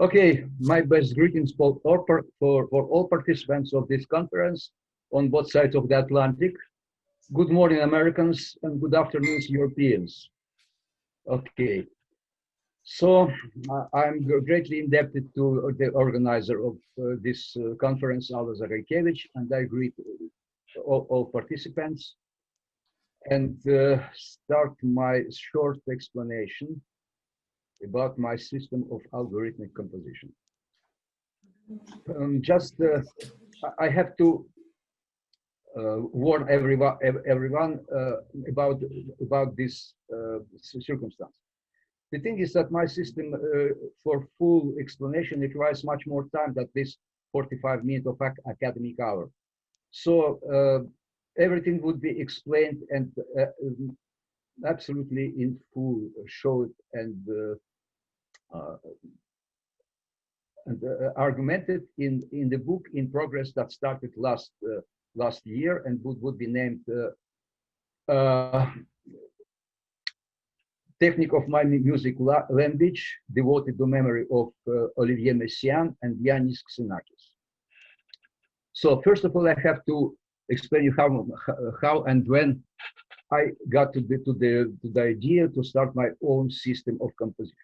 Okay, my best greetings for all participants of this conference on both sides of the Atlantic. Good morning, Americans, and good afternoon, Europeans. Okay, so I'm greatly indebted to the organizer of this conference, Alla, Zagaykevych, and I greet all participants and start my short explanation about my system of algorithmic composition. I have to warn everyone about this circumstance. The thing is that my system, for full explanation, requires much more time than this 45 minutes of academic hour. So everything would be explained and absolutely in full showed and argumented in the book in progress that started last year and would be named Technique of My Music Language, devoted to memory of Olivier Messiaen and Yanis Xenakis. So first of all, I have to explain you how and when I got to the idea to start my own system of composition.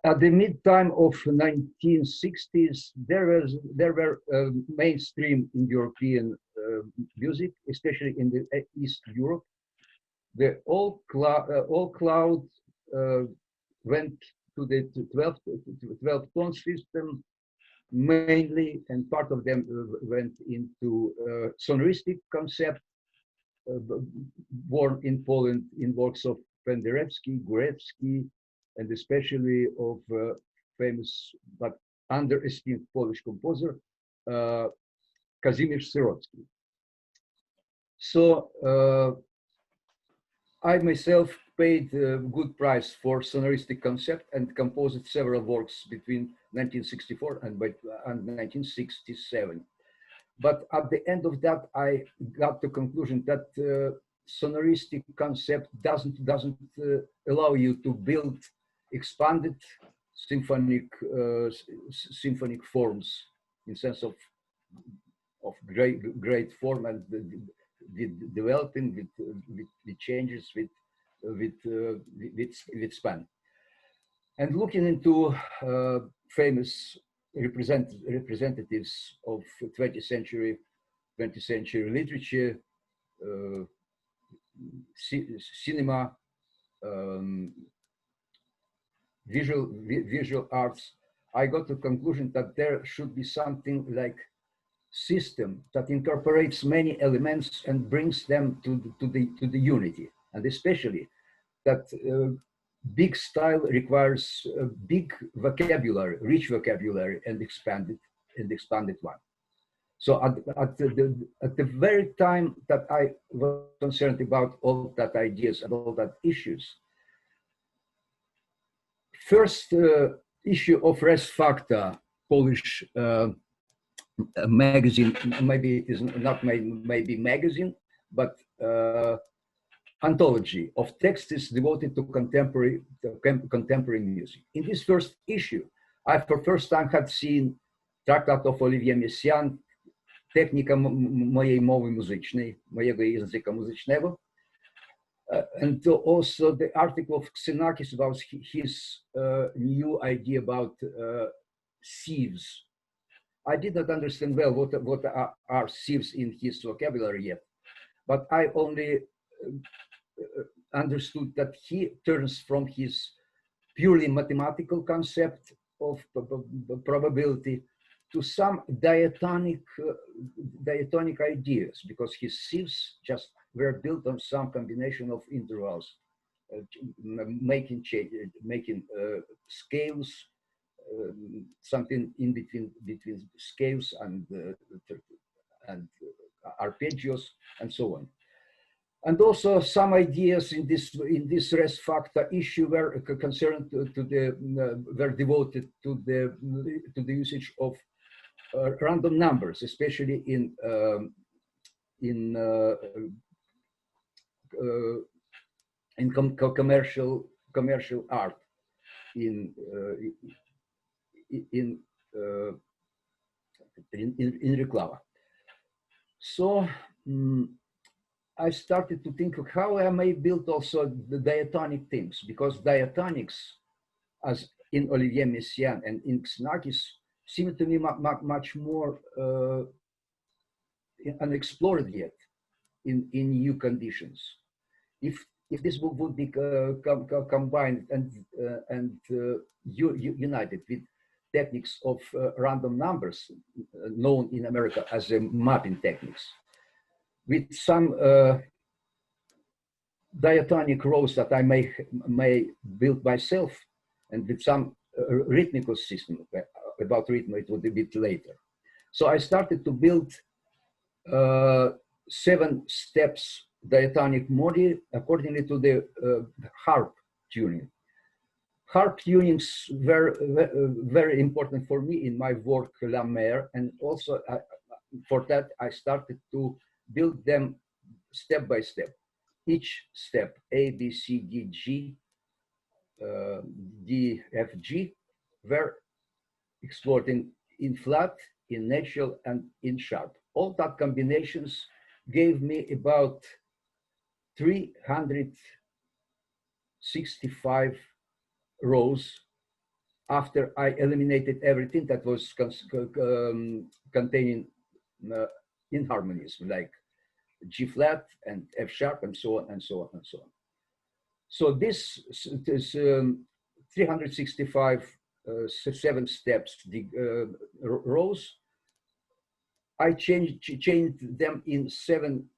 At the mid-time of 1960s, there were mainstream in European music, especially in the East Europe. The all cloud went to the 12-tone system mainly, and part of them went into sonoristic concept, born in Poland in works of Penderecki, Górewski, and especially of famous but underestimated Polish composer, Kazimierz Syrocki. So I myself paid a good price for sonoristic concept and composed several works between 1964 and 1967. But at the end of that, I got the conclusion that sonoristic concept doesn't allow you to build expanded symphonic forms in sense of great form and developing with changes with span. And looking into famous representatives of 20th century literature, cinema, visual arts, I got to the conclusion that there should be something like system that incorporates many elements and brings them to the unity, and especially that big style requires a big vocabulary, rich vocabulary, and expanded one. So at the very time that I was concerned about all that ideas and all that issues, first issue of Res Facta, Polish magazine, maybe it is not maybe magazine, but anthology of texts devoted to contemporary music. In this first issue, I for first time had seen tract of Olivier Messiaen, Technika mojej mowy muzycznej, mojego języka muzycznego, and also the article of Xenakis about his new idea about sieves. I did not understand well what are sieves in his vocabulary yet, but I only understood that he turns from his purely mathematical concept of probability to some diatonic ideas, because his sieves just were built on some combination of intervals, making scales, something in between scales and arpeggios and so on. And also some ideas in this Res Facta issue were concerned were devoted to the usage of random numbers, especially in commercial art, in Reklama. So I started to think of how I may build also the diatonic things, because diatonics, as in Olivier Messiaen and in Xenakis, seem to me much more unexplored yet in new conditions. If this book would be combined and united with techniques of random numbers, known in America as the mapping techniques, with some diatonic rows that I may build myself, and with some rhythmical system. About rhythm, it would be a bit later. So I started to build 7 steps diatonic modi accordingly to the harp tuning. Harp tunings were very important for me in my work La Mer, and also for that I started to build them step by step. Each step, A, B, C, D, G, D, F, G, were explored in flat, in natural, and in sharp. All that combinations gave me about 365 rows after I eliminated everything that was containing inharmonies, like G flat and F sharp, and so on and so on and so on. So this 365 7 steps, the rows, I changed them in seven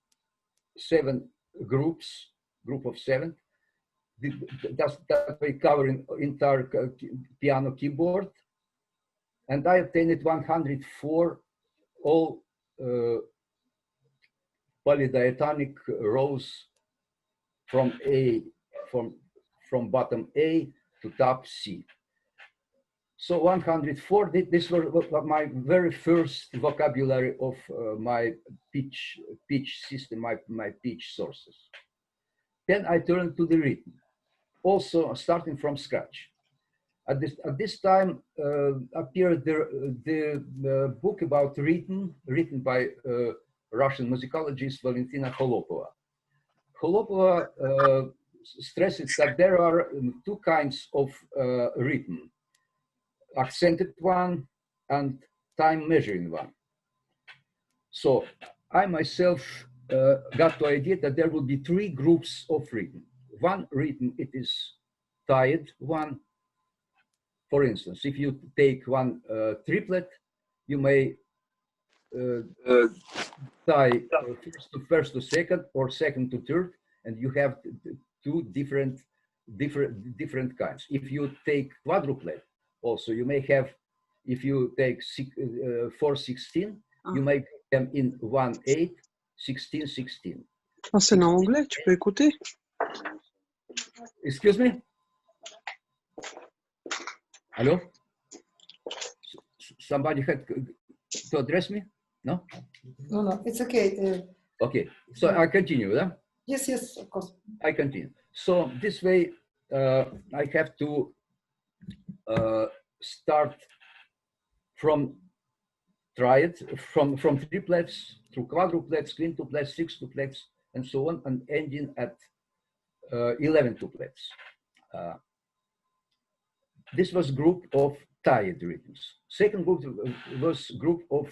groups, group of 7. That way covering entire piano keyboard, and I obtained 104 all polydiatonic rows from bottom A to top C. So 104, this was my very first vocabulary of my pitch system, my pitch sources. Then I turned to the rhythm, also starting from scratch. At this time appeared the book about rhythm, written by Russian musicologist Valentina Kholopova. Kholopova stresses that there are 2 kinds of rhythm: accented one and time measuring one. So I myself got the idea that there would be 3 groups of rhythm. One rhythm, it is tied one. For instance, if you take one triplet, you may tie first to second or second to third, and you have 2 different kinds. If you take quadruplet, also you may have, if you take 4/16, you may put them in 1/8, 16/16. Ah, c'est en anglais, tu peux écouter? Excuse me? Hello? Somebody had to address me? No? No, it's okay. Okay, so I continue, yeah? Yes, of course. I continue. So this way, I have to start from triad, from triplets through quadruplets, quintuplets, sextuplets, and so on, and ending at 11 tuplets. This was group of tied rhythms. Second group was group of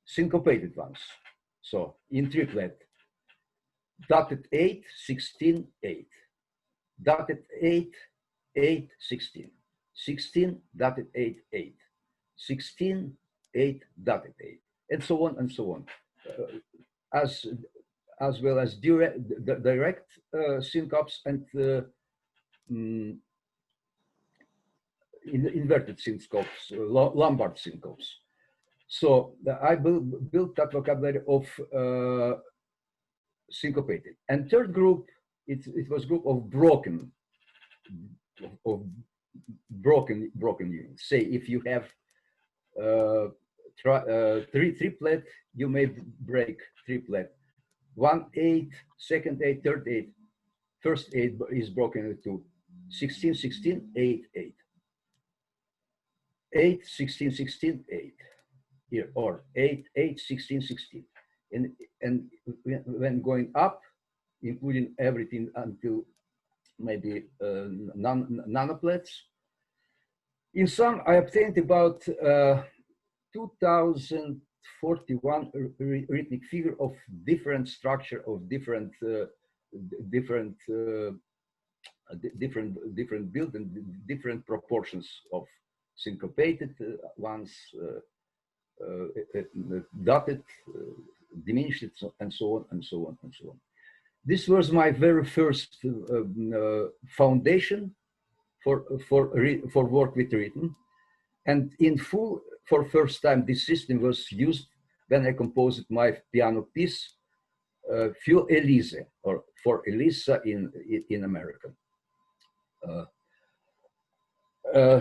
syncopated ones. So in triplet, dotted 8, 16, 8. Dotted 8, 8, 16. 16, dotted 8, 8. 16, 8, dotted 8. And so on and so on. As well as direct syncopes and inverted syncopes, Lombard syncopes. So I built that vocabulary of syncopated. And third group, it was group of broken units. Say if you have 3 triplet, you may break triplet. 1/8, second 8, third 8. First 8 is broken into 16, 16, 8, 8. 8, 16, 16, 8 here, or 8, 8, 16, 16. And when going up, including everything until maybe nanoplates, in sum, I obtained about 2041 rhythmic figure of different structure, of different different build and different proportions of syncopated ones, dotted, diminished, and so on and so on and so on. This was my very first foundation for work with rhythm, and in full for first time this system was used when I composed my piano piece für Elise, or for Elisa in American.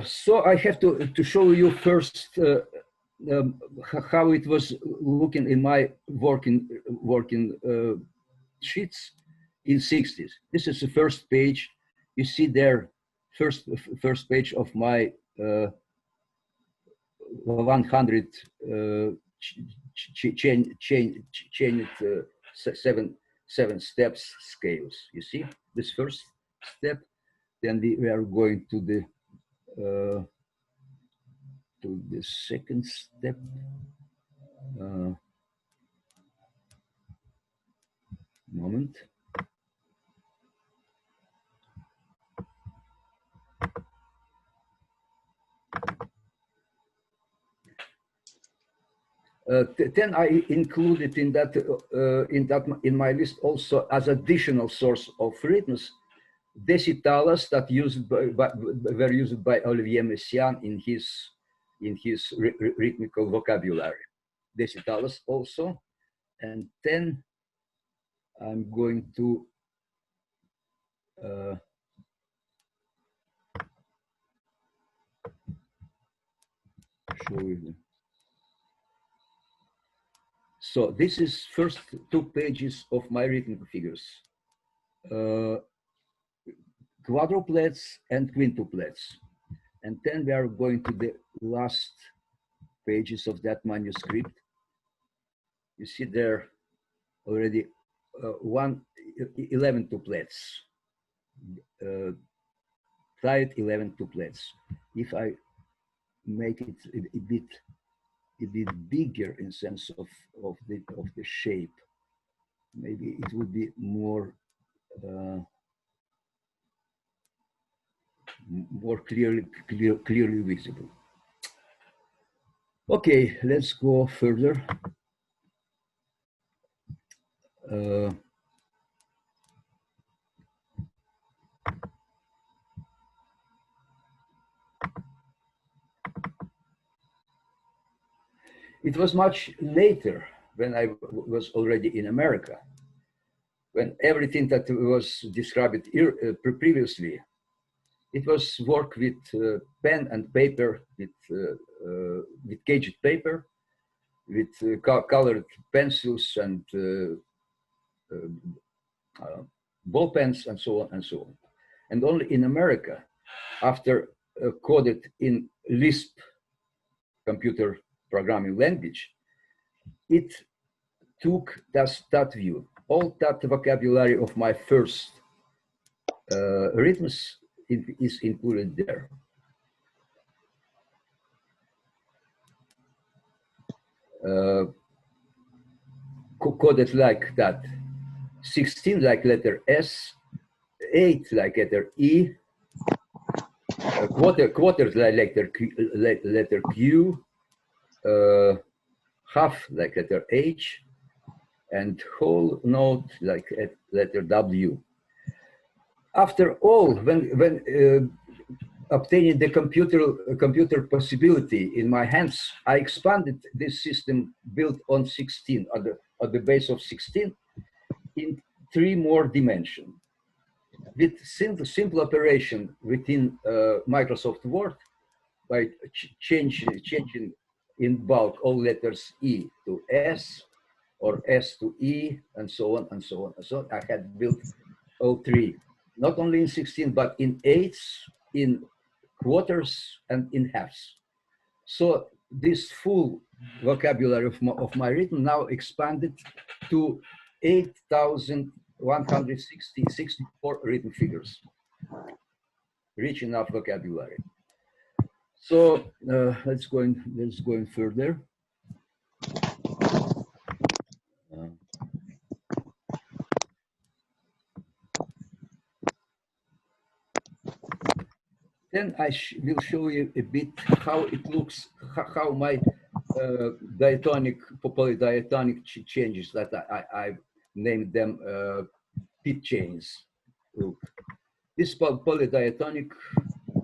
So I have to show you first how it was looking in my working sheets in 60s. This is the first page. You see there, first page of my 100 chained seven steps scales. You see this first step. Then we are going to the second step. Moment. Then I included in my list also as additional source of rhythms decitalas that were used by Olivier Messiaen in his rhythmical vocabulary. Decitalas also, and then I'm going to show you. So this is first 2 pages of my rhythmic figures, quadruplets and quintuplets, and then we are going to the last pages of that manuscript. You see there already 11 tuplets, tied 11 tuplets. If I make it a bit bigger in sense of the shape, maybe it would be more clearly visible. Okay, let's go further. It was much later, when I was already in America, when everything that was described previously, it was work with pen and paper, with caged paper, with colored pencils and ball pens, and so on and so on. And only in America, after coded in Lisp computer programming language, it took that view. All that vocabulary of my first rhythms is included there. Coded like that. 16 like letter S, 8 like letter E, quarters like letter Q, half like letter H, and whole note like letter W. After all, when obtaining the computer possibility in my hands, I expanded this system built on 16, at the base of 16, in 3 more dimensions. With simple operation within Microsoft Word, by changing in bulk all letters E to S, or S to E, and so on and so on and so on, I had built all 3, not only in 16, but in 8s, in quarters, and in halves. So this full vocabulary of my rhythm now expanded to 8,164 written figures, rich enough vocabulary. So let's go in further. Then I will show you a bit how it looks, how my diatonic, polydiatonic changes that I named them pitch chains. Look, this polydiatonic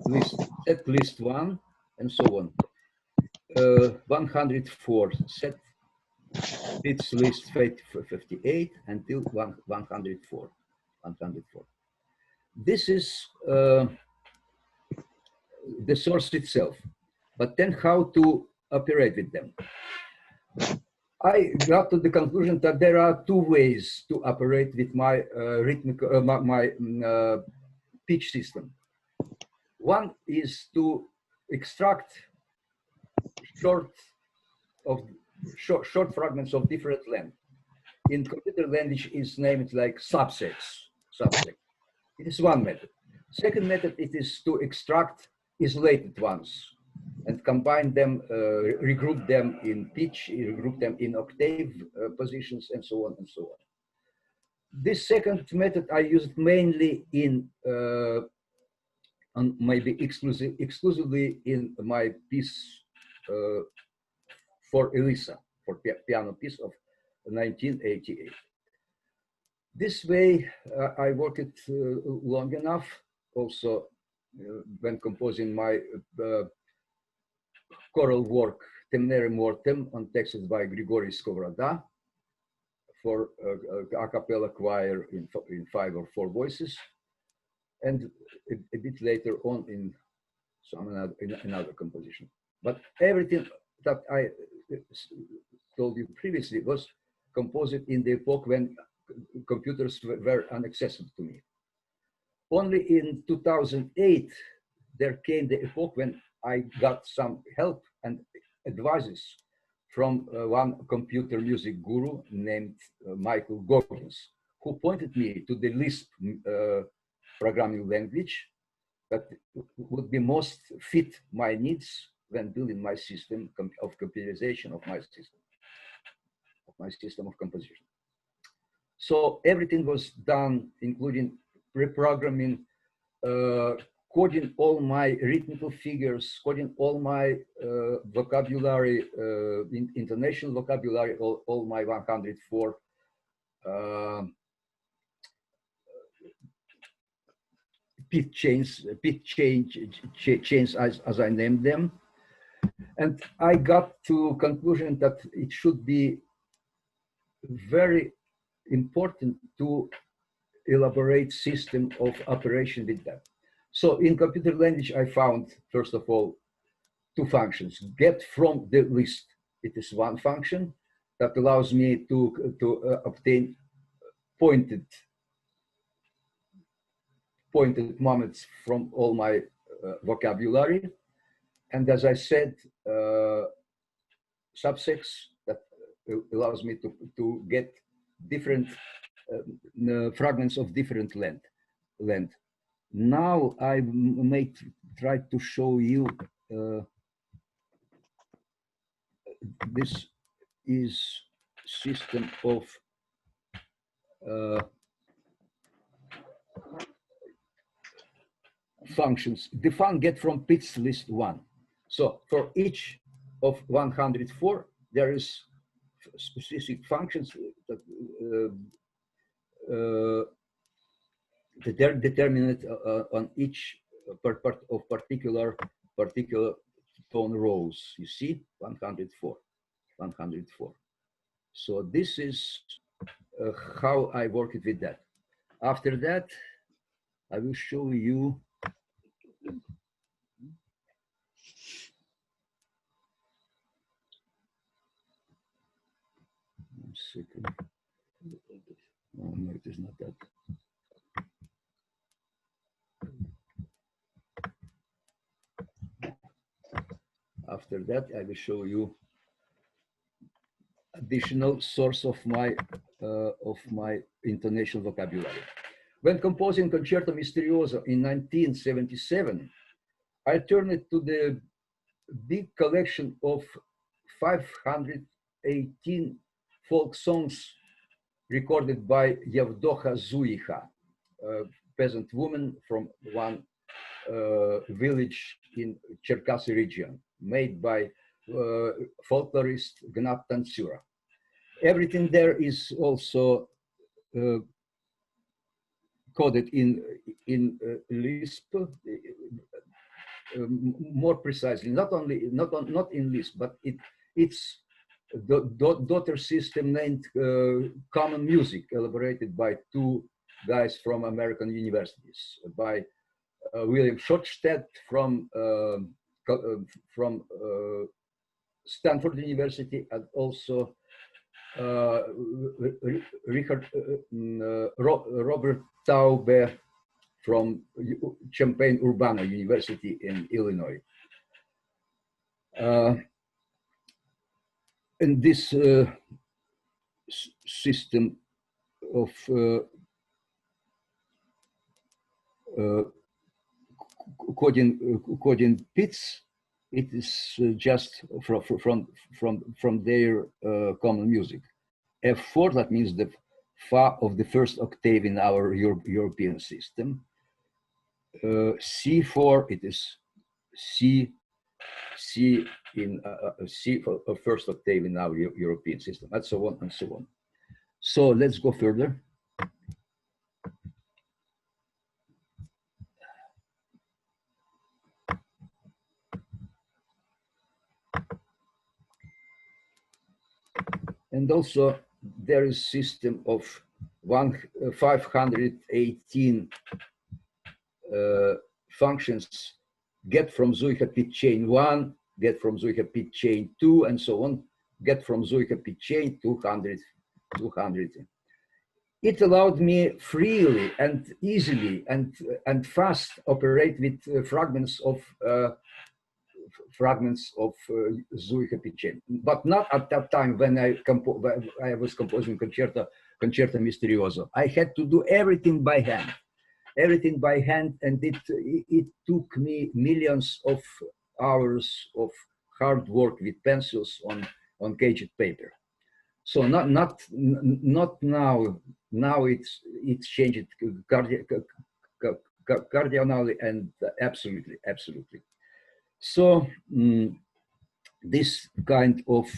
list, set list 1, and so on. 104 set pitch list 58 until 104. 104. This is the source itself, but then how to operate with them. I got to the conclusion that there are two ways to operate with my rhythmic, my pitch system. One is to extract short fragments of different length. In computer language, is named like subsets. It is one method. Second method, it is to extract isolated ones and combine them, regroup them in pitch, regroup them in octave positions, and so on and so on. This second method I used mainly in, maybe exclusively in my piece for Elisa, for piano piece of 1988. This way, I worked it long enough. Also, when composing my choral work, Temnere Mortem, on texts by Grigory Skovroda for a cappella choir in 5 or 4 voices, and a bit later on in another composition. But everything that I told you previously was composed in the epoch when computers were inaccessible to me. Only in 2008, there came the epoch when I got some help and advices from one computer music guru named Michael Goggins, who pointed me to the Lisp programming language that would be most fit my needs when building my system of computerization of my system of composition. So everything was done, including reprogramming, coding all my rhythmical figures, coding all my vocabulary, international vocabulary, all my 104 pitch chains as I named them. And I got to conclusion that it should be very important to elaborate system of operation with that. So in computer language, I found, first of all, 2 functions. Get from the list. It is one function that allows me to obtain pointed moments from all my vocabulary. And as I said, subsets that allows me to get different fragments of different length. Now I may try to show you, this is system of functions. Define get from pitch list 1. So for each of 104, there is specific functions that determined on each part of particular tone rows. You see, 104. So this is how I worked with that. After that, I will show you one second. Oh, no, it is not that. after that, I will show you additional source of my intonation vocabulary. When composing Concerto Misterioso in 1977, I turned to the big collection of 518 folk songs recorded by Yevdocha Zuicha, a peasant woman from one village in Cherkasy region, made by folklorist Gnat Tantsura. Everything there is also coded in Lisp, more precisely, not in Lisp, but it's the daughter system named Common Music, elaborated by two guys from American universities, by William Schottstedt from Stanford University, and also Robert Taube from Champaign-Urbana University in Illinois. And this system of coding bits, it is just from their common music. F4, that means the fa of the first octave in our European system. C4, it is C in C for a first octave in our European system, and so on and so on. So let's go further. And also there is system of 518 functions, get from Zuicha pit chain 1, get from Zuicha pit chain 2, and so on, get from Zuicha pit chain 200. It allowed me freely and easily and fast operate with fragments of Zuicha pit chain, but not at that time when I was composing Concerto Misterioso. I had to do everything by hand. And it took me millions of hours of hard work with pencils on caged paper. So not now. Now it's changed cardinally and absolutely. So this kind of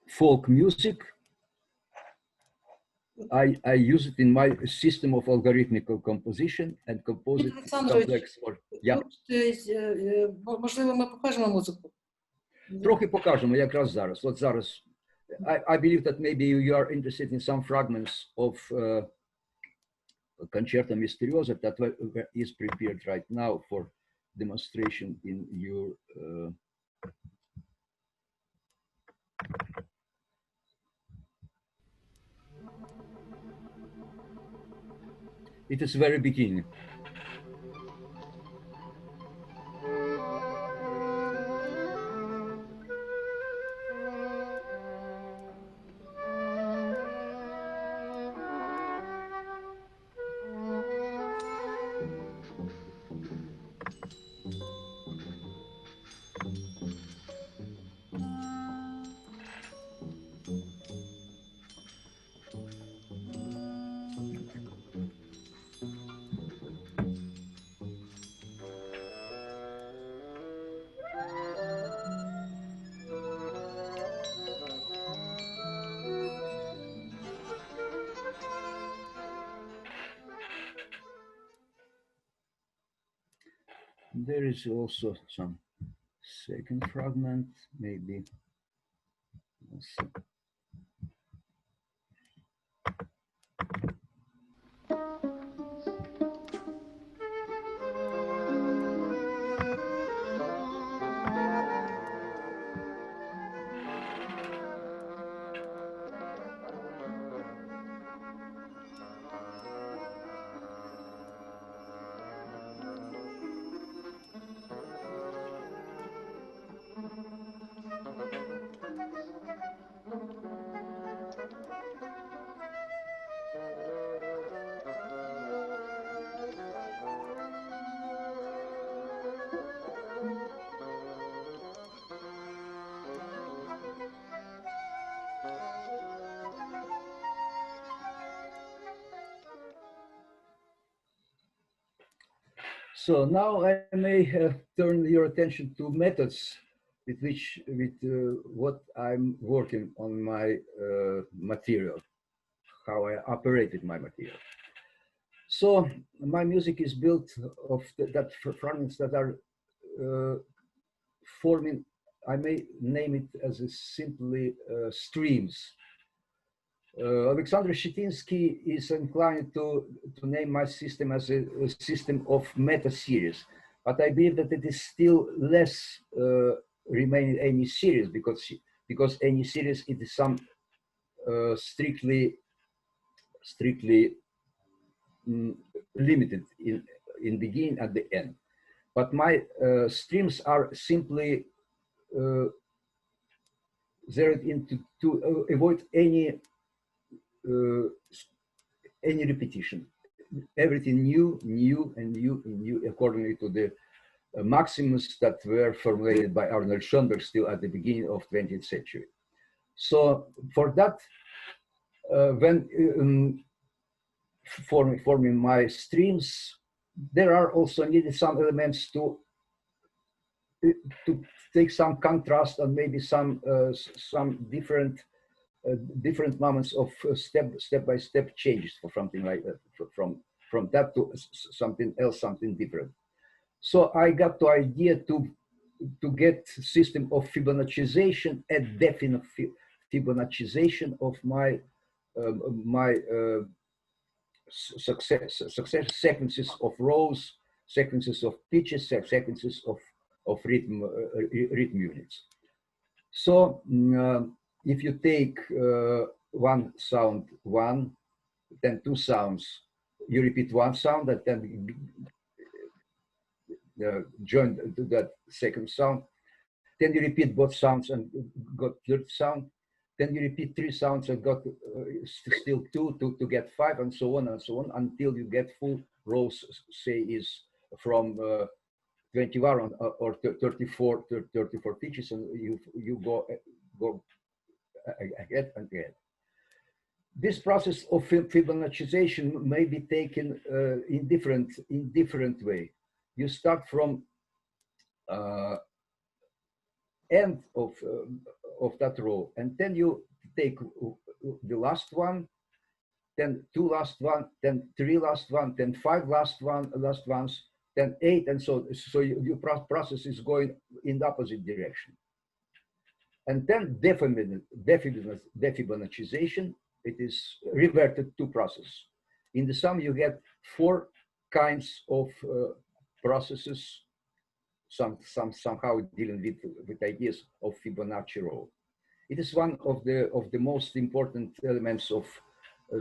folk music, I use it in my system of algorithmic composition and compose it complex. Yeah. Можливо, ми покажемо музику. Трохи покажемо якраз зараз. От зараз. I believe that maybe you are interested in some fragments of Concerto Misterioso that is prepared right now for demonstration in your it is very beginning. There is also some second fragment, maybe. Also. So now I may turn your attention to methods with what I'm working on my material, how I operated my material. So my music is built of that fragments that are forming, I may name it as a simply streams. Alexander Shetinsky is inclined to name my system as a system of meta series, but I believe that it is still less remaining any series because any series it is some strictly limited in beginning and the end. But my streams are simply zeroed into to avoid any repetition. Everything new, new, accordingly to the maxims that were formulated by Arnold Schoenberg still at the beginning of 20th century. So for that, when forming my streams, there are also needed some elements to take some contrast and maybe some different moments of step by step changes for something like that, from that to something else, something different. So I got the idea to get system of Fibonacciization, a definite Fibonacciization of my success sequences of rows, sequences of pitches, sequences of rhythm units. So if you take one sound one, then two sounds, you repeat one sound and then join to that second sound. Then you repeat both sounds and got third sound. Then you repeat three sounds and got still two to get five, and so on until you get full rows. Say is from 21 or 34 pitches, and you go ahead and ahead. This process of Fibonacciization may be taken in different way. You start from end of that row, and then you take the last one, then two last one, then three last one, then five last ones, then eight, and so your process is going in the opposite direction. And then defibonacization, it is reverted to process. In the sum, you get four kinds of processes, somehow dealing with ideas of Fibonacci row. It is one of the most important elements of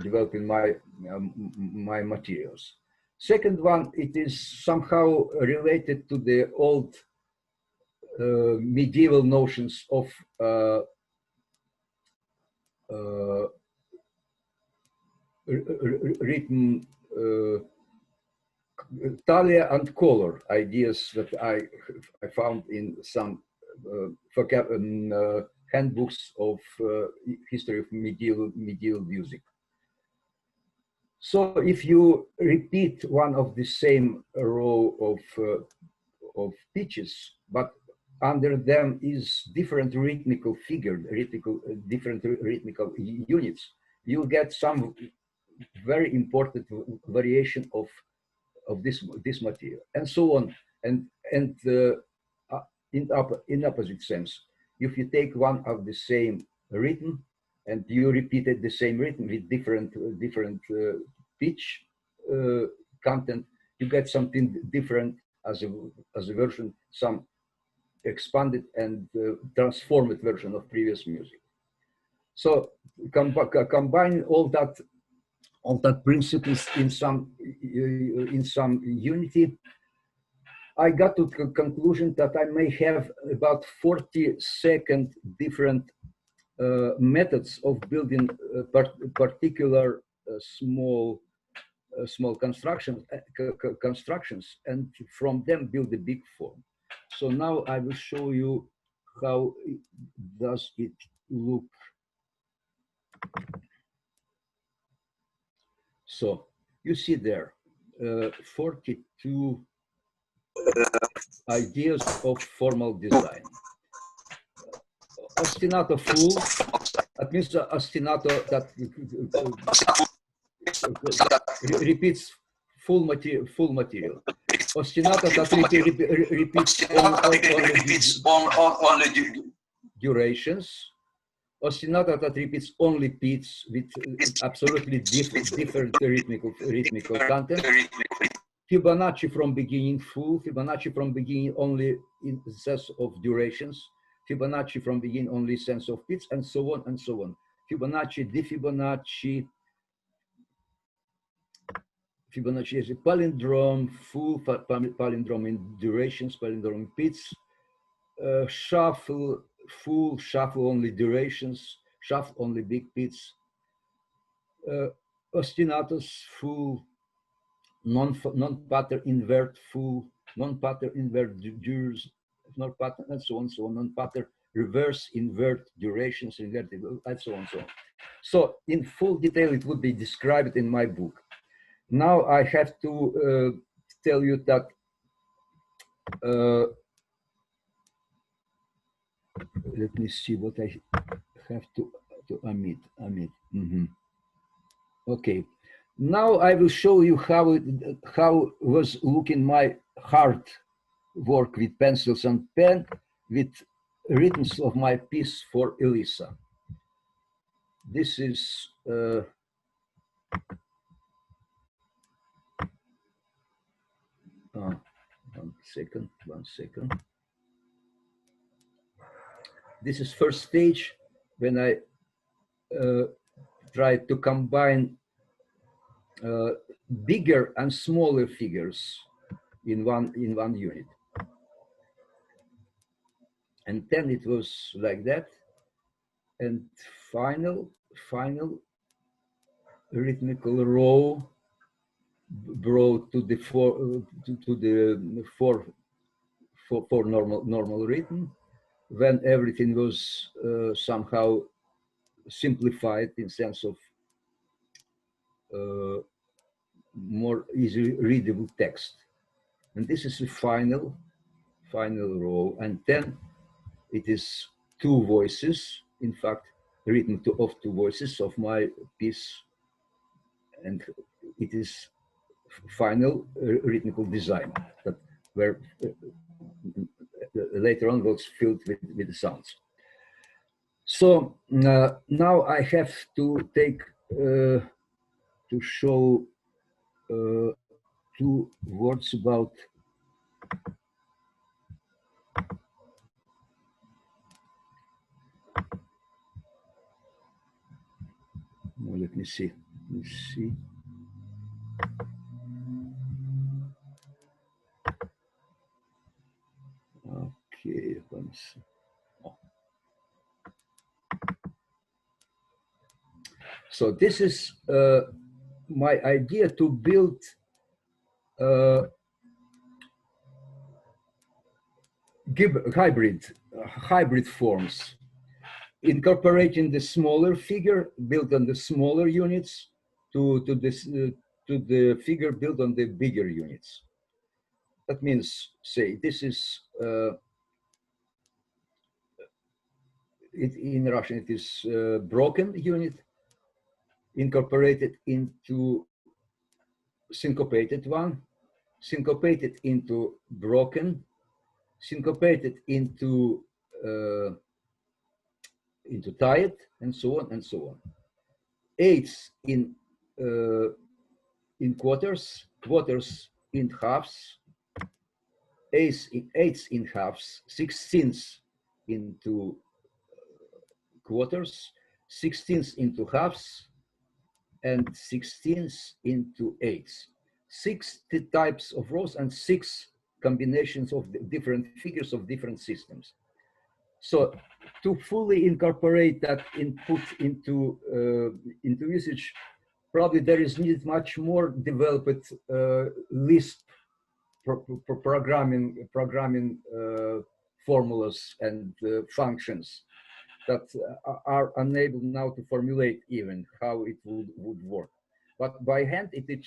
developing my materials. Second one, it is somehow related to the old medieval notions of rhythm, talia and color ideas that I found in some handbooks of history of medieval music. So if you repeat one of the same row of pitches, but under them is different rhythmical figure, different rhythmical units, you get some very important variation of this material, and so on, and in opposite sense. If you take one of the same rhythm and you repeated the same rhythm with different pitch content, you get something different as a version, some expanded and transformed version of previous music. So combining all that principles in some unity, I got to the conclusion that I may have about 40 different methods of building particular small constructions, and from them build a big form. So now I will show you how does it look. So you see there 42 ideas of formal design. Ostinato full, that means ostinato that repeats full material. Ostinato that repeats only durations. Ostinato that repeats only beats with absolutely different rhythmical content. Fibonacci from beginning full, Fibonacci from beginning only in the sense of durations, Fibonacci from beginning only sense of beats, and so on and so on. Fibonacci, de Fibonacci, Fibonacci is a palindrome, full palindrome in durations, palindrome in beats, shuffle, full shuffle only durations, shuffle only big beats, ostinatos, full, non-pattern invert full, non-pattern invert dures, non-pattern, and so on, non-pattern reverse invert durations, inverted, and so on, so on. So in full detail, it would be described in my book. Now I have to tell you that let me see what I have to omit. Okay. Now I will show you how was looking my hard work with pencils and pen with rhythms of my piece for Elisa. This is one second. This is first stage when I tried to combine bigger and smaller figures in one unit, and then it was like that, and final rhythmical row brought to the four normal rhythm, when everything was somehow simplified in sense of more easily readable text. And this is the final row, and then it is two voices, in fact, written of two voices of my piece, and it is final rhythmical design that were later on was filled with the sounds. So now I have to take to show two words about let me see. Okay, so this is my idea to build hybrid forms, incorporating the smaller figure built on the smaller units to the figure built on the bigger units. That means, say, this is in Russian it is broken unit incorporated into syncopated one, syncopated into broken, syncopated into tied, and so on and so on. Eighths in quarters, quarters in halves, eighths in halves, sixteenths into quarters, sixteenths into halves, and sixteenths into eighths. 60 types of rows and 6 combinations of different figures of different systems. So to fully incorporate that input into usage, probably there is needed much more developed Lisp programming formulas and functions that are unable now to formulate even how it would work. But by hand, it is